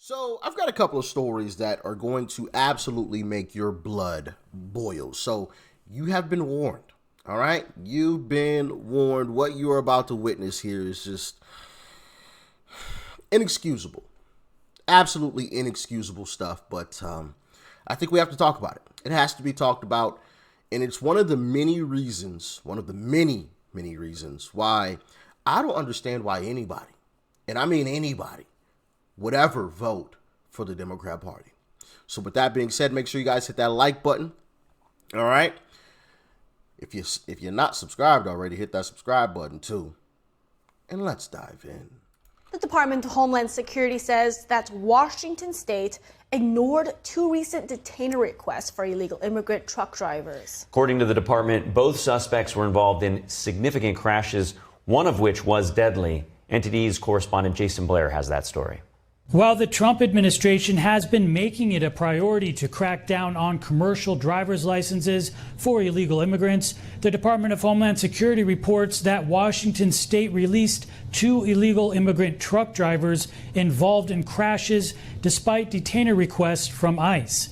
So I've got a couple of stories that are going to absolutely make your blood boil. So you have been warned. All right. You've been warned. What you're about to witness here is just inexcusable. Absolutely inexcusable stuff. But I think we have to talk about it. It has to be talked about. And it's one of the many reasons, many reasons why I don't understand why anybody, and I mean anybody, would ever vote for the Democrat Party. So with that being said, make sure you guys hit that like button. All right. If you're not subscribed already, hit that subscribe button too. And let's dive in. The Department of Homeland Security says that Washington State ignored two recent detainer requests for illegal immigrant truck drivers. According to the department, both suspects were involved in significant crashes, one of which was deadly. NTD's correspondent Jason Blair has that story. While the Trump administration has been making it a priority to crack down on commercial driver's licenses for illegal immigrants, the Department of Homeland Security reports that Washington State released two illegal immigrant truck drivers involved in crashes despite detainer requests from ICE.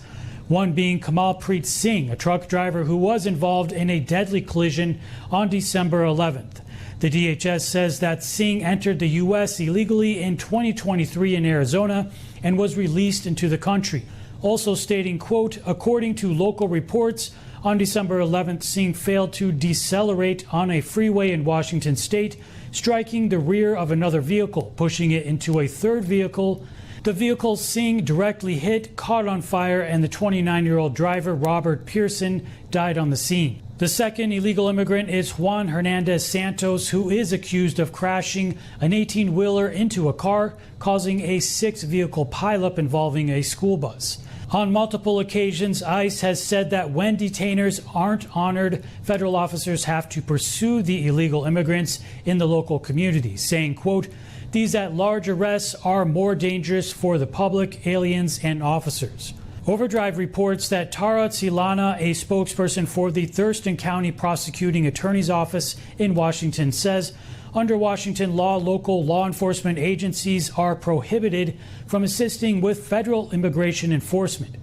One being Kamalpreet Singh, a truck driver who was involved in a deadly collision on December 11th. The DHS says that Singh entered the U.S. illegally in 2023 in Arizona and was released into the country. Also stating, quote, according to local reports, on December 11th, Singh failed to decelerate on a freeway in Washington state, striking the rear of another vehicle, pushing it into a third vehicle. The vehicle Singh directly hit caught on fire, and the 29-year-old driver, Robert Pearson, died on the scene. The second illegal immigrant is Juan Hernandez Santos, who is accused of crashing an 18-wheeler into a car, causing a 6-vehicle pileup involving a school bus. On multiple occasions, ICE has said that when detainers aren't honored, federal officers have to pursue the illegal immigrants in the local community, saying, quote, these at-large arrests are more dangerous for the public, aliens, and officers. Overdrive reports that Tara Tsilana, a spokesperson for the Thurston County Prosecuting Attorney's Office in Washington, says under Washington law, local law enforcement agencies are prohibited from assisting with federal immigration enforcement.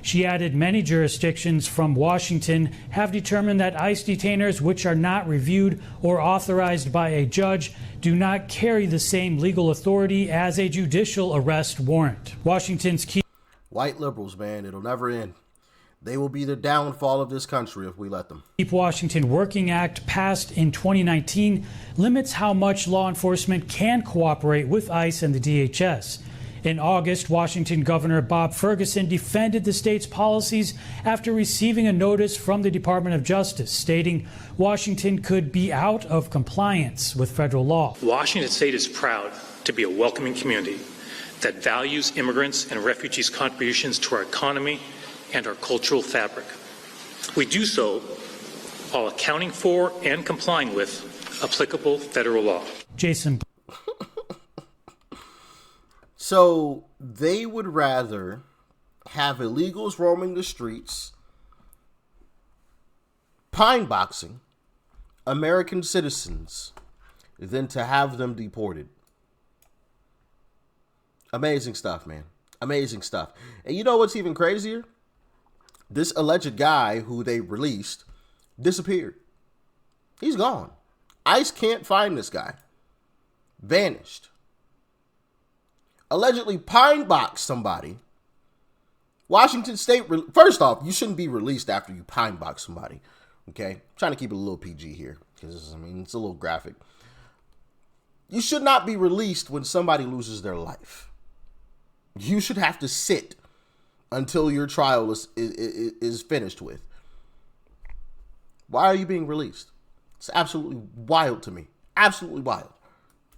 She added many jurisdictions from Washington have determined that ICE detainers, which are not reviewed or authorized by a judge, do not carry the same legal authority as a judicial arrest warrant. Washington's key White liberals, man, it'll never end. They will be the downfall of this country if we let them. Keep Washington Working Act, passed in 2019, limits how much law enforcement can cooperate with ICE and the DHS. In August, Washington Governor Bob Ferguson defended the state's policies after receiving a notice from the Department of Justice stating Washington could be out of compliance with federal law. Washington State is proud to be a welcoming community that values immigrants and refugees' contributions to our economy and our cultural fabric. We do so while accounting for and complying with applicable federal law. Jason. So they would rather have illegals roaming the streets, pine boxing American citizens, than to have them deported. Amazing stuff, man. Amazing stuff. And you know what's even crazier? This alleged guy who they released disappeared. He's gone. ICE can't find this guy. Vanished. Allegedly pine boxed somebody. Washington State, first off, you shouldn't be released after you pine box somebody. Okay? I'm trying to keep it a little PG here because, I mean, it's a little graphic. You should not be released when somebody loses their life. You should have to sit until your trial is finished with. Why are you being released? It's absolutely wild to me. Absolutely wild.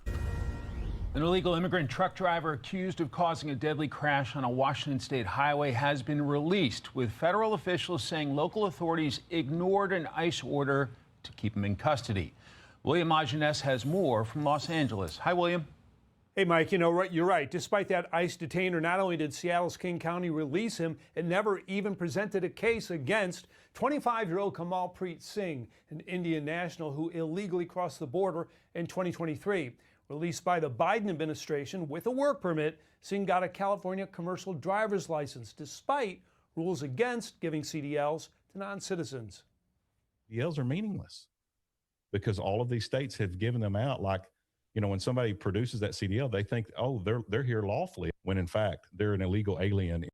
An illegal immigrant truck driver accused of causing a deadly crash on a Washington state highway has been released, with federal officials saying local authorities ignored an ICE order to keep him in custody. William Ageness has more from Los Angeles. Hi, William. Hey, Mike, you're right. Despite that ICE detainer, not only did Seattle's King County release him, it never even presented a case against 25-year-old Kamalpreet Singh, an Indian national who illegally crossed the border in 2023. Released by the Biden administration with a work permit, Singh got a California commercial driver's license despite rules against giving CDLs to non-citizens. CDLs are meaningless because all of these states have given them out. Like, you know, when somebody produces that CDL, they think, oh, they're here lawfully, when in fact they're an illegal alien.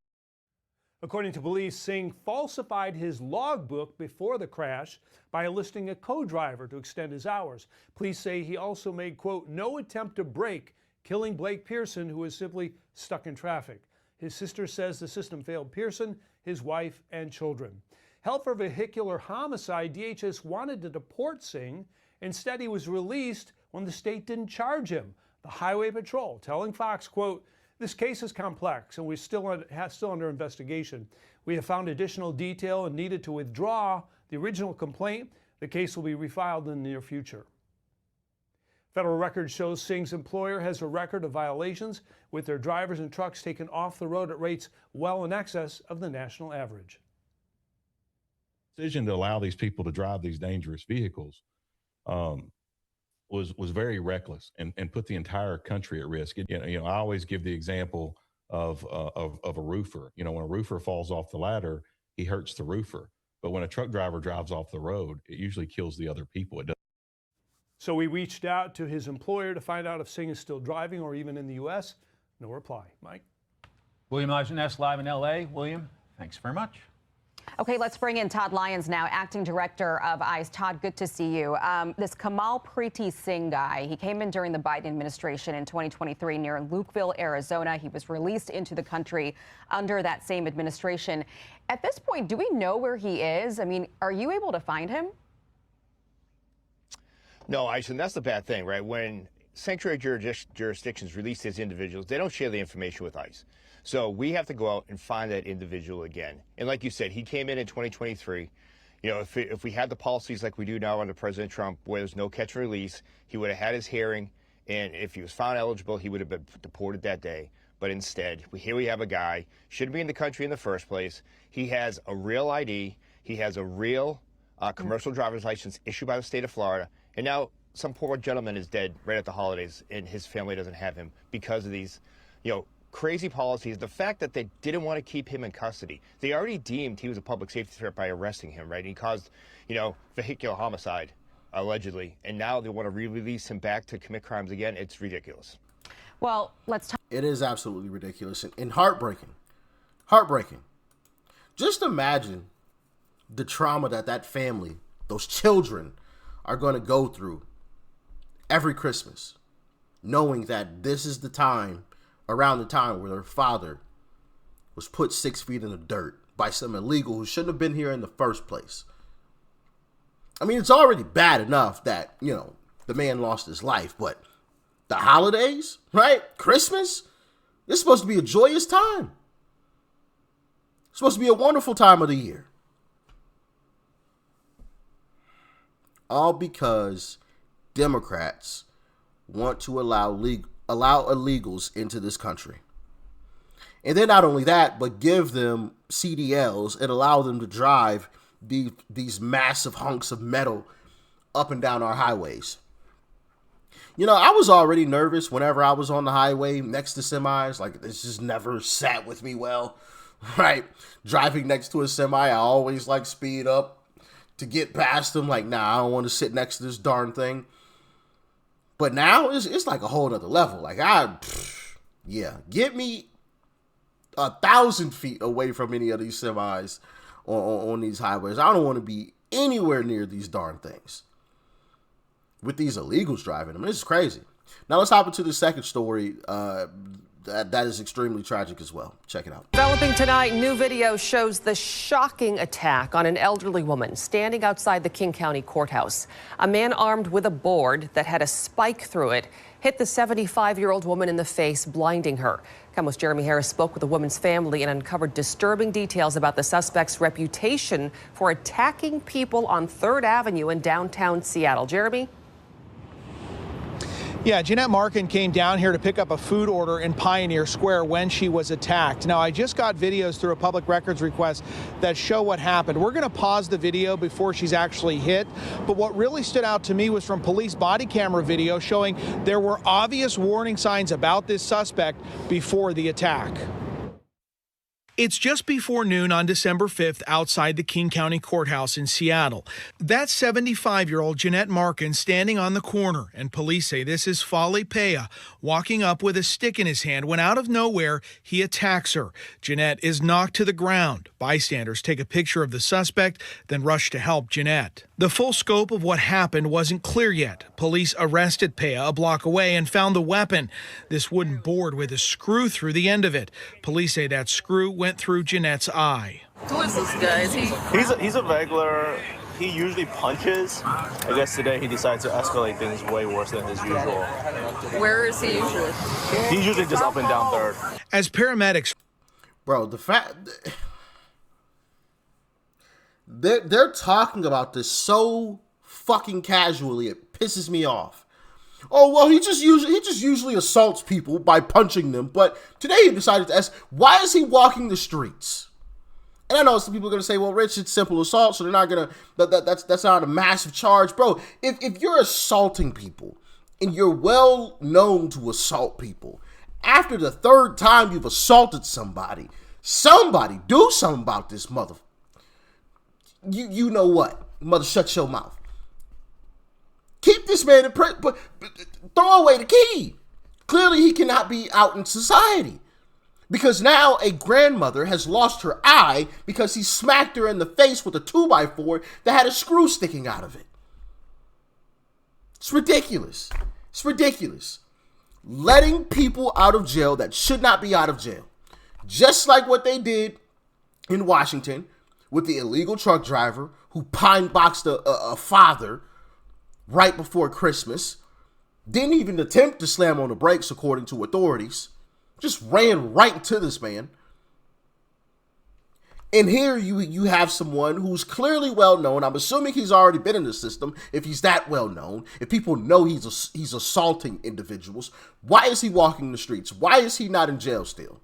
According to police, Singh falsified his logbook before the crash by enlisting a co-driver to extend his hours. Police say he also made, quote, no attempt to brake, killing Blake Pearson, who was simply stuck in traffic. His sister says the system failed Pearson, his wife, and children. Held for vehicular homicide, DHS wanted to deport Singh. Instead, he was released when the state didn't charge him. The Highway Patrol telling Fox, quote, this case is complex and we're still under investigation. We have found additional detail and needed to withdraw the original complaint. The case will be refiled in the near future. Federal record shows Singh's employer has a record of violations, with their drivers and trucks taken off the road at rates well in excess of the national average. The decision to allow these people to drive these dangerous vehicles was very reckless and put the entire country at risk. I always give the example of a roofer. You know, when a roofer falls off the ladder, he hurts the roofer. But when a truck driver drives off the road, it usually kills the other people. So we reached out to his employer to find out if Singh is still driving or even in the U.S. No reply. Mike? William Lajeunesse live in L.A. William, thanks very much. Okay, let's bring in Todd Lyons now, acting director of ICE. Todd, good to see you. This Kamal Preeti Singh guy, he came in during the Biden administration in 2023 near Lukeville, Arizona. He was released into the country under that same administration. At this point, do we know where he is? I mean, are you able to find him? No, Ice, and that's the bad thing, right? When sanctuary jurisdictions release these individuals, they don't share the information with ICE. So we have to go out and find that individual again. And like you said, he came in 2023. You know, if we had the policies like we do now under President Trump, where there's no catch and release, he would have had his hearing, and if he was found eligible, he would have been deported that day. But instead, here we have a guy, shouldn't be in the country in the first place. He has a real ID. He has a real commercial driver's license issued by the state of Florida. And now some poor gentleman is dead right at the holidays, and his family doesn't have him because of these, crazy policies. The fact that they didn't want to keep him in custody. They already deemed he was a public safety threat by arresting him, right? He caused, vehicular homicide, allegedly. And now they want to re-release him back to commit crimes again. It's ridiculous. Well, let's talk. It is absolutely ridiculous and heartbreaking. Heartbreaking. Just imagine the trauma that family, those children, are going to go through every Christmas, knowing that this is the time, around the time where their father was put 6 feet in the dirt by some illegal who shouldn't have been here in the first place. I mean, it's already bad enough that, the man lost his life, but the holidays, right? Christmas, it's supposed to be a joyous time. It's supposed to be a wonderful time of the year. All because Democrats want to allow illegals into this country. And then not only that, but give them CDLs and allow them to drive these massive hunks of metal up and down our highways. I was already nervous whenever I was on the highway next to semis. Like, this just never sat with me well, right? Driving next to a semi, I always speed up to get past them. Like, nah, I don't want to sit next to this darn thing. But now it's like a whole nother level. Like, get me 1,000 feet away from any of these semis on these highways. I don't want to be anywhere near these darn things with these illegals driving them. This is crazy. Now let's hop into the second story that is extremely tragic as well. Check it out. Developing tonight, new video shows the shocking attack on an elderly woman standing outside the King County Courthouse. A man armed with a board that had a spike through it hit the 75-year-old woman in the face, blinding her. KOMO's Jeremy Harris spoke with the woman's family and uncovered disturbing details about the suspect's reputation for attacking people on 3rd Avenue in downtown Seattle. Jeremy? Yeah, Jeanette Markin came down here to pick up a food order in Pioneer Square when she was attacked. Now, I just got videos through a public records request that show what happened. We're going to pause the video before she's actually hit. But what really stood out to me was from police body camera video showing there were obvious warning signs about this suspect before the attack. It's just before noon on December 5th outside the King County Courthouse in Seattle. That's 75-year-old Jeanette Markin standing on the corner, and police say this is Fale Pea walking up with a stick in his hand when out of nowhere he attacks her. Jeanette is knocked to the ground. Bystanders take a picture of the suspect, then rush to help Jeanette. The full scope of what happened wasn't clear yet. Police arrested Pea a block away and found the weapon, this wooden board with a screw through the end of it. Police say that screw went through Jeanette's eye. Who is this guy? He's a regular. He usually punches. I guess today he decides to escalate things way worse than his usual. Where is he usually? He's usually just up and down third. As paramedics... Bro, the fact... They're talking about this so fucking casually, it pisses me off. Oh, well, he just usually assaults people by punching them, but today he decided to ask, why is he walking the streets? And I know some people are going to say, well, Rich, it's simple assault, so they're not going to, that's not a massive charge. Bro, if you're assaulting people, and you're well known to assault people, after the third time you've assaulted somebody do something about this mother. You know what? Mother, shut your mouth. Keep this man in prison, but throw away the key. Clearly, he cannot be out in society. Because now a grandmother has lost her eye because he smacked her in the face with a 2x4 that had a screw sticking out of it. It's ridiculous. It's ridiculous. Letting people out of jail that should not be out of jail. Just like what they did in Washington with the illegal truck driver who pine-boxed a father right before Christmas. Didn't even attempt to slam on the brakes according to authorities. Just ran right into this man. And here you have someone who's clearly well known. I'm assuming he's already been in the system if he's that well known. If people know he's assaulting individuals, why is he walking the streets? Why is he not in jail still?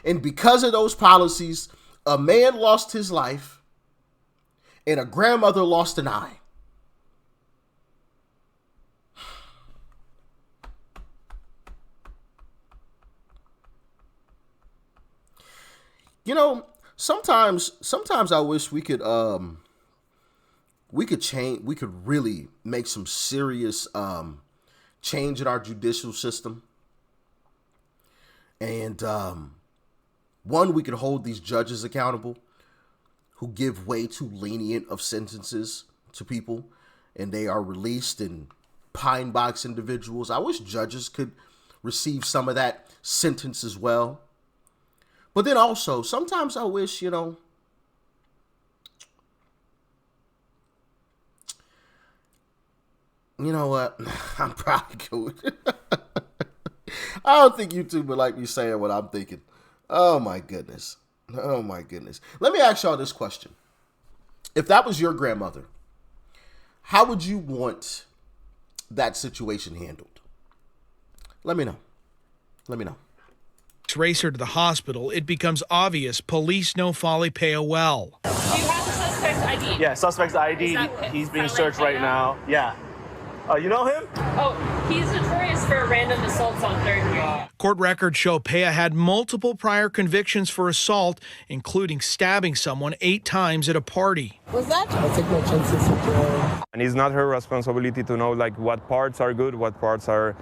And because of those policies, a man lost his life and a grandmother lost an eye. You know, sometimes I wish we could really make some serious change in our judicial system. And one, we could hold these judges accountable who give way too lenient of sentences to people and they are released in pine box individuals. I wish judges could receive some of that sentence as well. But then also, sometimes I wish, you know what? I'm probably going. I don't think YouTube would like me saying what I'm thinking. Oh my goodness. Oh my goodness. Let me ask y'all this question. If that was your grandmother, how would you want that situation handled? Let me know. Let me know. Race her to the hospital, it becomes obvious police know Fale Pea well. Do you have the suspect's ID? Yeah, suspect's ID. He's being searched right now. Yeah. You know him? Oh, he's notorious for random assaults on 3rd Street. Court records show Pea had multiple prior convictions for assault, including stabbing someone 8 times at a party. Was that? I take no chances with her. And it's not her responsibility to know like what parts are good, what parts are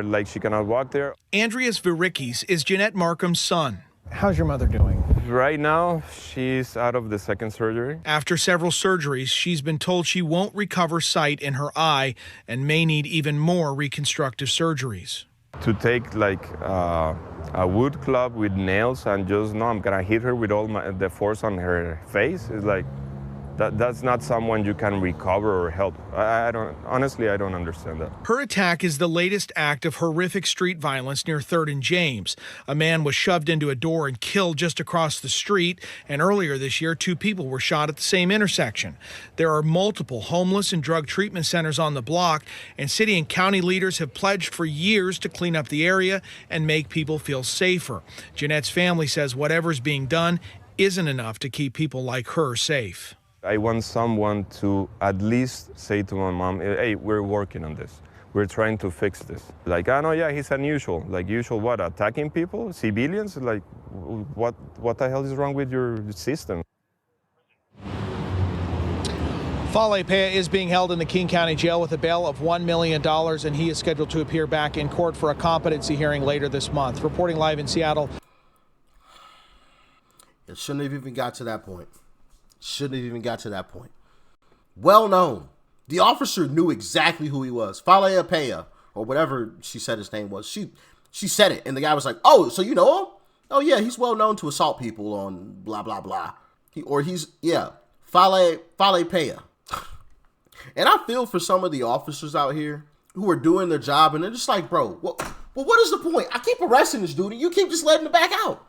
like she cannot walk there. Andreas Verikis is Jeanette Markham's son. How's your mother doing? Right now, she's out of the 2nd surgery. After several surgeries, she's been told she won't recover sight in her eye and may need even more reconstructive surgeries. To take like a wood club with nails and just, no, I'm gonna hit her with all the force on her face, is like, That's not someone you can recover or help. I don't understand that. Her attack is the latest act of horrific street violence near 3rd and James. A man was shoved into a door and killed just across the street, and earlier this year, 2 people were shot at the same intersection. There are multiple homeless and drug treatment centers on the block, and city and county leaders have pledged for years to clean up the area and make people feel safer. Jeanette's family says whatever's being done isn't enough to keep people like her safe. I want someone to at least say to my mom, hey, we're working on this. We're trying to fix this. Like, I know, yeah, he's unusual. Like, usual what? Attacking people? Civilians? Like, what the hell is wrong with your system? Fale Pea is being held in the King County Jail with a bail of $1 million, and he is scheduled to appear back in court for a competency hearing later this month. Reporting live in Seattle. It shouldn't have even got to that point. Well known. The officer knew exactly who he was. Fale Pea, or whatever she said his name was. She said it, and the guy was like, oh, so you know him? Oh, yeah, he's well known to assault people on blah, blah, blah. Fale Pea. And I feel for some of the officers out here who are doing their job, and they're just like, bro, what is the point? I keep arresting this dude, and you keep just letting him back out.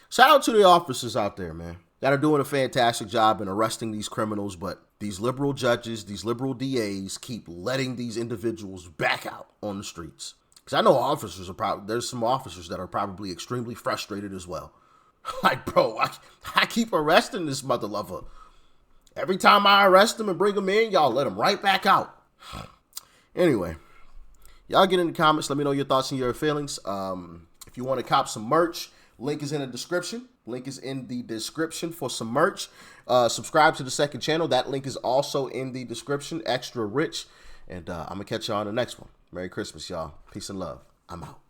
Shout out to the officers out there, man, that are doing a fantastic job in arresting these criminals, but these liberal judges, these liberal DAs keep letting these individuals back out on the streets. Because I know officers there's some officers that are probably extremely frustrated as well. Like, bro, I keep arresting this mother lover. Every time I arrest him and bring him in, y'all let him right back out. Anyway, y'all get in the comments. Let me know your thoughts and your feelings. If you want to cop some merch, link is in the description. For some merch. Subscribe to the second channel. That link is also in the description. Extra rich. And I'm going to catch y'all on the next one. Merry Christmas, y'all. Peace and love. I'm out.